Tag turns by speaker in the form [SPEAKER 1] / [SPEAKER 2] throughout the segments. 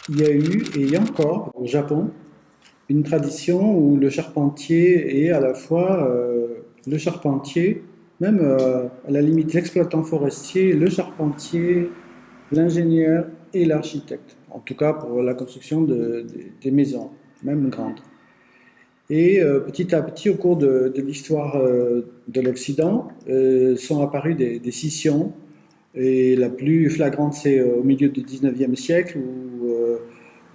[SPEAKER 1] il y a eu, et il y a encore au Japon, une tradition où le charpentier est à la fois le charpentier, même à la limite l'exploitant forestier, le charpentier, l'ingénieur et l'architecte. En tout cas pour la construction des maisons, même grandes. Et petit à petit, au cours de l'histoire de l'Occident, sont apparues des scissions. Et la plus flagrante, c'est au milieu du 19e siècle, où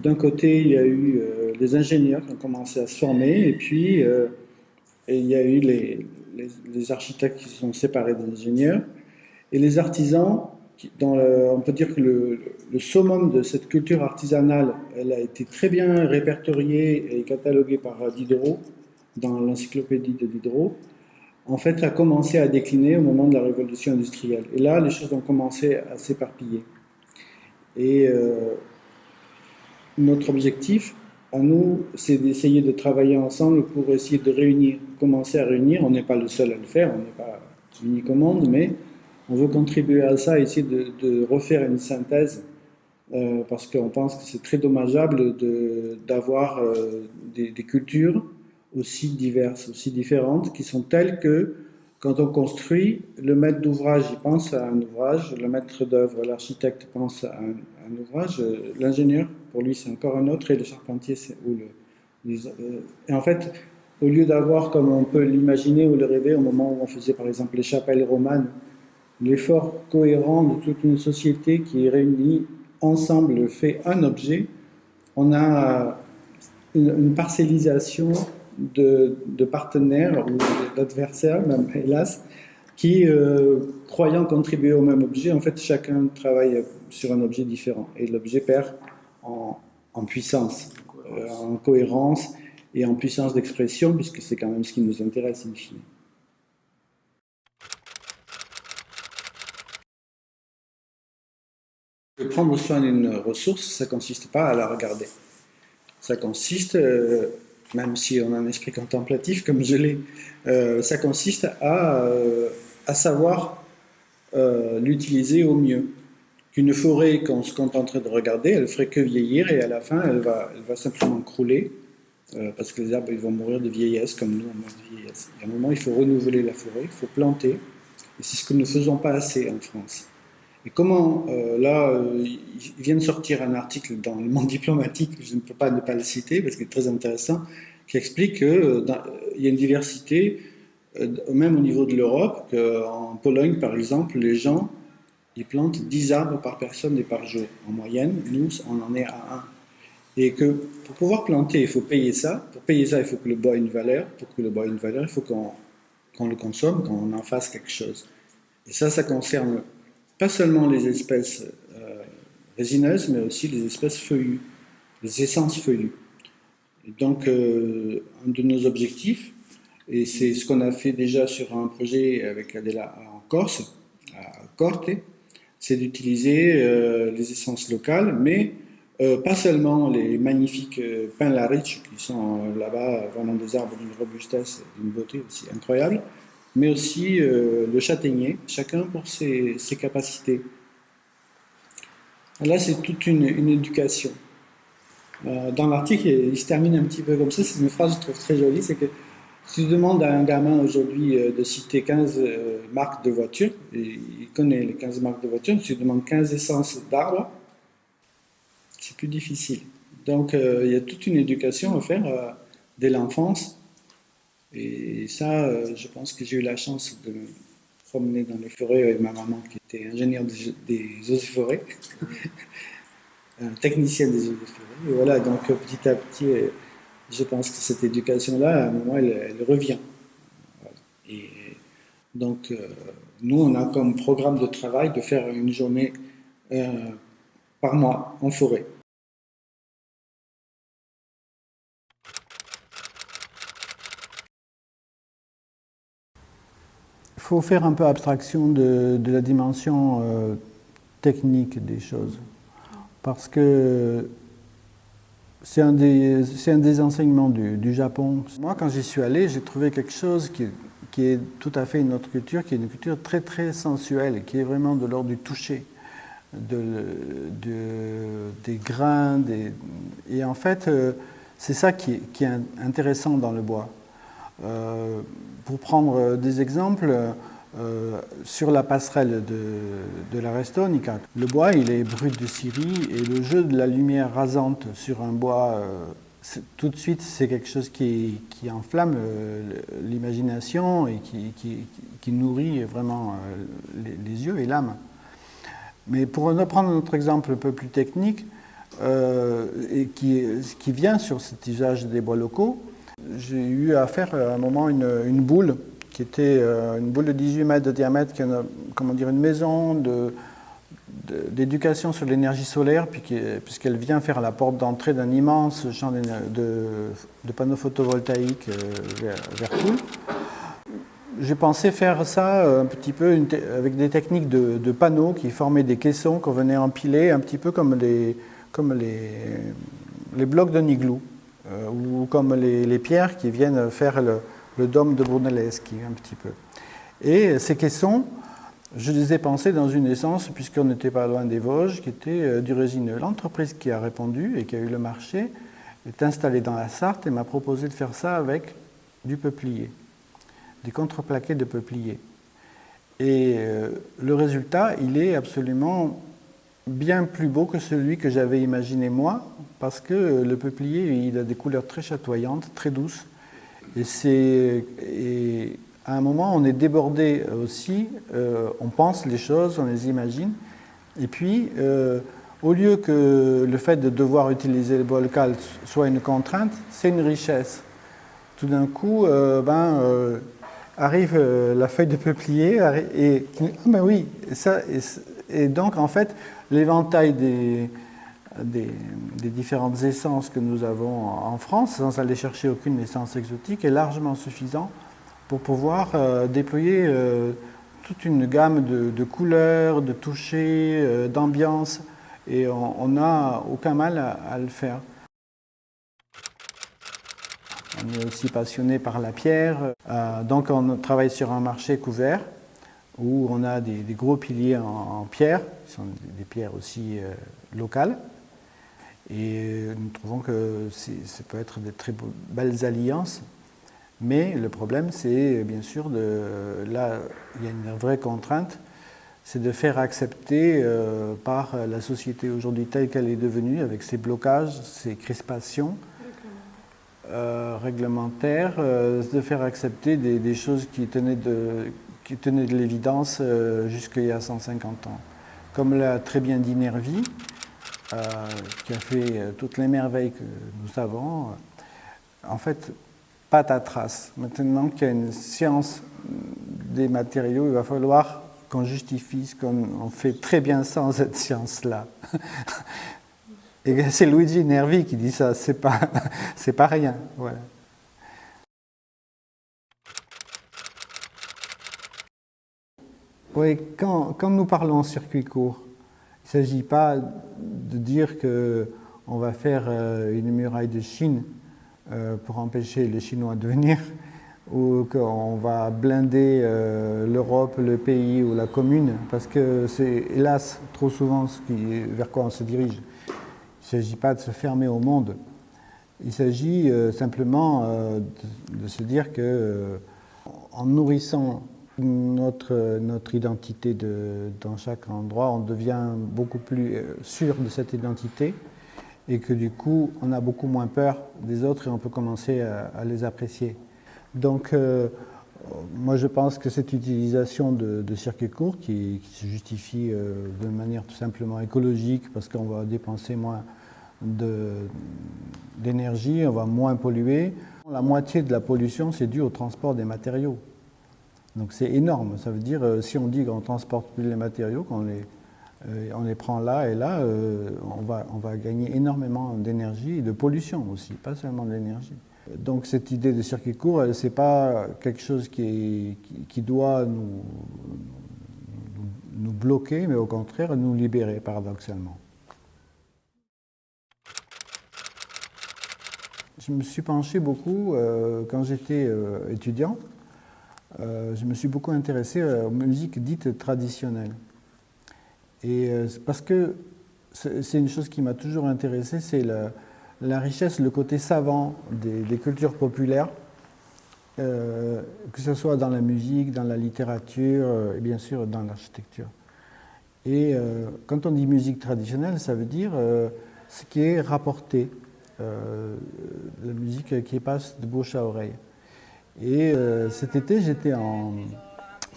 [SPEAKER 1] d'un côté, il y a eu les ingénieurs qui ont commencé à se former, et puis il y a eu les architectes qui se sont séparés des ingénieurs, et les artisans, on peut dire que le summum de cette culture artisanale, elle a été très bien répertoriée et cataloguée par Diderot, dans l'encyclopédie de Diderot, en fait, a commencé à décliner au moment de la révolution industrielle. Et là, les choses ont commencé à s'éparpiller. Et notre objectif, à nous, c'est d'essayer de travailler ensemble pour essayer de réunir, commencer à réunir. On n'est pas le seul à le faire, on n'est pas unique au monde, mais on veut contribuer à ça, essayer de refaire une synthèse, parce qu'on pense que c'est très dommageable d'avoir des cultures aussi diverses, aussi différentes, qui sont telles que quand on construit, le maître d'ouvrage, il pense à un ouvrage, le maître d'œuvre, l'architecte pense à un ouvrage, l'ingénieur, pour lui, c'est encore un autre, et le charpentier, et en fait, au lieu d'avoir, comme on peut l'imaginer ou le rêver, au moment où on faisait par exemple les chapelles romanes, l'effort cohérent de toute une société qui réunit ensemble fait un objet, on a une parcellisation de partenaires ou d'adversaires, même hélas, qui, croyant contribuer au même objet, en fait, chacun travaille sur un objet différent. Et l'objet perd en puissance, en cohérence et en puissance d'expression, puisque c'est quand même ce qui nous intéresse in fine. Prendre soin d'une ressource, ça ne consiste pas à la regarder. Ça consiste, même si on a un esprit contemplatif comme je l'ai, ça consiste à savoir l'utiliser au mieux. Qu'une forêt qu'on se contenterait de regarder, elle ferait que vieillir et à la fin, elle va simplement crouler parce que les arbres ils vont mourir de vieillesse comme nous on meurt de vieillesse. Et à un moment, il faut renouveler la forêt, il faut planter. Et c'est ce que nous ne faisons pas assez en France. Et comment, il vient de sortir un article dans le monde diplomatique, je ne peux pas ne pas le citer parce qu'il est très intéressant, qui explique qu'il y a une diversité, même au niveau de l'Europe, qu'en Pologne, par exemple, les gens, ils plantent 10 arbres par personne et par jour. En moyenne, nous, on en est à un. Et que pour pouvoir planter, il faut payer ça. Pour payer ça, il faut que le bois ait une valeur. Pour que le bois ait une valeur, il faut qu'on le consomme, qu'on en fasse quelque chose. Et ça concerne pas seulement les espèces résineuses, mais aussi les espèces feuillues, les essences feuillues. Et donc, un de nos objectifs, et c'est ce qu'on a fait déjà sur un projet avec Adela en Corse, à Corte, c'est d'utiliser les essences locales, mais pas seulement les magnifiques pins lariche qui sont là-bas vraiment des arbres d'une robustesse et d'une beauté aussi incroyable, mais aussi le châtaignier, chacun pour ses capacités. Là, c'est toute une éducation. Dans l'article, il se termine un petit peu comme ça, c'est une phrase que je trouve très jolie, c'est que si tu demandes à un gamin aujourd'hui de citer 15 marques de voitures, et il connaît les 15 marques de voitures, si tu demandes 15 essences d'arbres, c'est plus difficile. Donc il y a toute une éducation à faire dès l'enfance. Et ça, je pense que j'ai eu la chance de me promener dans les forêts avec ma maman qui était ingénieure des eaux et forêts, technicienne des eaux et forêts. Et voilà, donc petit à petit, je pense que cette éducation-là, à un moment, elle revient. Voilà. Et donc, nous, on a comme programme de travail de faire une journée euh, par mois en forêt. Il faut faire un peu abstraction de la dimension technique des choses. Parce que c'est un des enseignements du Japon. Moi, quand j'y suis allé, j'ai trouvé quelque chose qui est tout à fait une autre culture, qui est une culture très très sensuelle, qui est vraiment de l'ordre du toucher. des grains. Et en fait, c'est ça qui est intéressant dans le bois. Pour prendre des exemples, sur la passerelle de la Restonica, le bois il est brut de Syrie et le jeu de la lumière rasante sur un bois, tout de suite c'est quelque chose qui enflamme l'imagination et qui nourrit vraiment les yeux et l'âme. Mais pour reprendre notre exemple un peu plus technique, et qui vient sur cet usage des bois locaux, j'ai eu à faire à un moment une boule qui était une boule de 18 mètres de diamètre, qui est une maison d'éducation sur l'énergie solaire, puisqu'elle vient faire la porte d'entrée d'un immense champ de panneaux photovoltaïques vers Toul. J'ai pensé faire ça un petit peu avec des techniques de panneaux qui formaient des caissons qu'on venait empiler, un petit peu comme les blocs d'un igloo, ou comme les pierres qui viennent faire le dôme de Brunelleschi, un petit peu. Et ces caissons, je les ai pensés dans une essence, puisqu'on n'était pas loin des Vosges, qui était du résineux. L'entreprise qui a répondu et qui a eu le marché est installée dans la Sarthe et m'a proposé de faire ça avec du peuplier, des contreplaqués de peuplier. Et le résultat, il est absolument bien plus beau que celui que j'avais imaginé moi, parce que le peuplier, il a des couleurs très chatoyantes, très douces. Et à un moment, on est débordé aussi, on pense les choses, on les imagine. Et puis, au lieu que le fait de devoir utiliser le bois local soit une contrainte, c'est une richesse. Tout d'un coup, arrive la feuille de peuplier et ben oui, et donc en fait, l'éventail des différentes essences que nous avons en France, sans aller chercher aucune essence exotique, est largement suffisant pour pouvoir déployer toute une gamme de couleurs, de touchés, d'ambiance, et on n'a aucun mal à le faire. On est aussi passionné par la pierre, donc on travaille sur un marché couvert où on a des gros piliers en pierre, qui sont des pierres aussi locales. Et nous trouvons que ça peut être de très belles alliances. Mais le problème, c'est bien sûr, là, il y a une vraie contrainte, c'est de faire accepter par la société aujourd'hui telle qu'elle est devenue, avec ses blocages, ses crispations réglementaires, de faire accepter des choses qui tenaient de l'évidence jusqu'il y a 150 ans. Comme l'a très bien dit Nervi, qui a fait toutes les merveilles que nous savons, en fait, patatras. Maintenant qu'il y a une science des matériaux, il va falloir qu'on justifie ce qu'on fait très bien sans cette science-là. Et c'est Luigi Nervi qui dit ça, c'est pas rien. Voilà. Oui, quand nous parlons circuit court, il ne s'agit pas de dire qu'on va faire une muraille de Chine pour empêcher les Chinois de venir, ou qu'on va blinder l'Europe, le pays ou la commune, parce que c'est hélas trop souvent vers quoi on se dirige. Il ne s'agit pas de se fermer au monde. Il s'agit simplement de se dire que en nourrissant notre identité dans chaque endroit, on devient beaucoup plus sûr de cette identité et que du coup, on a beaucoup moins peur des autres et on peut commencer à les apprécier. Donc, moi, je pense que cette utilisation de circuits courts qui se justifie de manière tout simplement écologique parce qu'on va dépenser moins d'énergie, on va moins polluer. La moitié de la pollution, c'est dû au transport des matériaux. Donc c'est énorme. Ça veut dire, si on dit qu'on ne transporte plus les matériaux, qu'on on les prend là et là, on va gagner énormément d'énergie et de pollution aussi, pas seulement d'énergie. Donc cette idée de circuit court, ce n'est pas quelque chose qui doit nous bloquer, mais au contraire nous libérer paradoxalement. Je me suis penché beaucoup, quand j'étais étudiant, je me suis beaucoup intéressé aux musiques dites traditionnelles.
[SPEAKER 2] Et parce que c'est une chose qui m'a toujours intéressé, c'est la richesse, le côté savant des cultures populaires, que ce soit dans la musique, dans la littérature et bien sûr dans l'architecture. Et quand on dit musique traditionnelle, ça veut dire ce qui est rapporté, la musique qui passe de bouche à oreille. Et cet été, j'étais en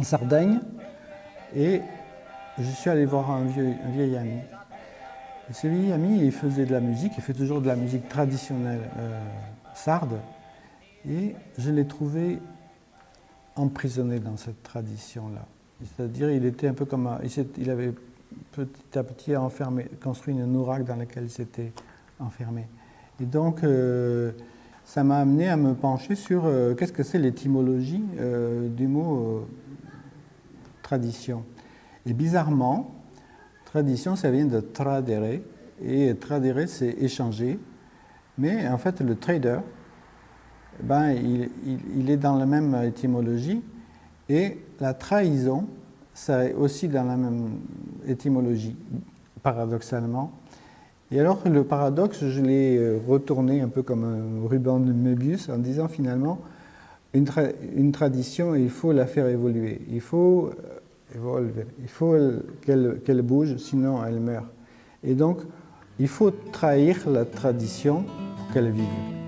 [SPEAKER 2] Sardaigne et je suis allé voir un vieil ami. Et ce vieil ami, il faisait de la musique, il fait toujours de la musique traditionnelle sarde. Et je l'ai trouvé emprisonné dans cette tradition-là. C'est-à-dire, il était un peu comme il avait petit à petit construit une nourraque dans laquelle il s'était enfermé. Et donc, ça m'a amené à me pencher sur qu'est-ce que c'est l'étymologie du mot tradition. Et bizarrement, tradition, ça vient de tradere, et tradere, c'est échanger. Mais en fait, le trader, ben, il est dans la même étymologie, et la trahison, ça est aussi dans la même étymologie, paradoxalement. Et alors, le paradoxe, je l'ai retourné un peu comme un ruban de Möbius en disant finalement, une tradition, il faut la faire évoluer. Il faut qu'elle bouge, sinon elle meurt. Et donc, il faut trahir la tradition pour qu'elle vive.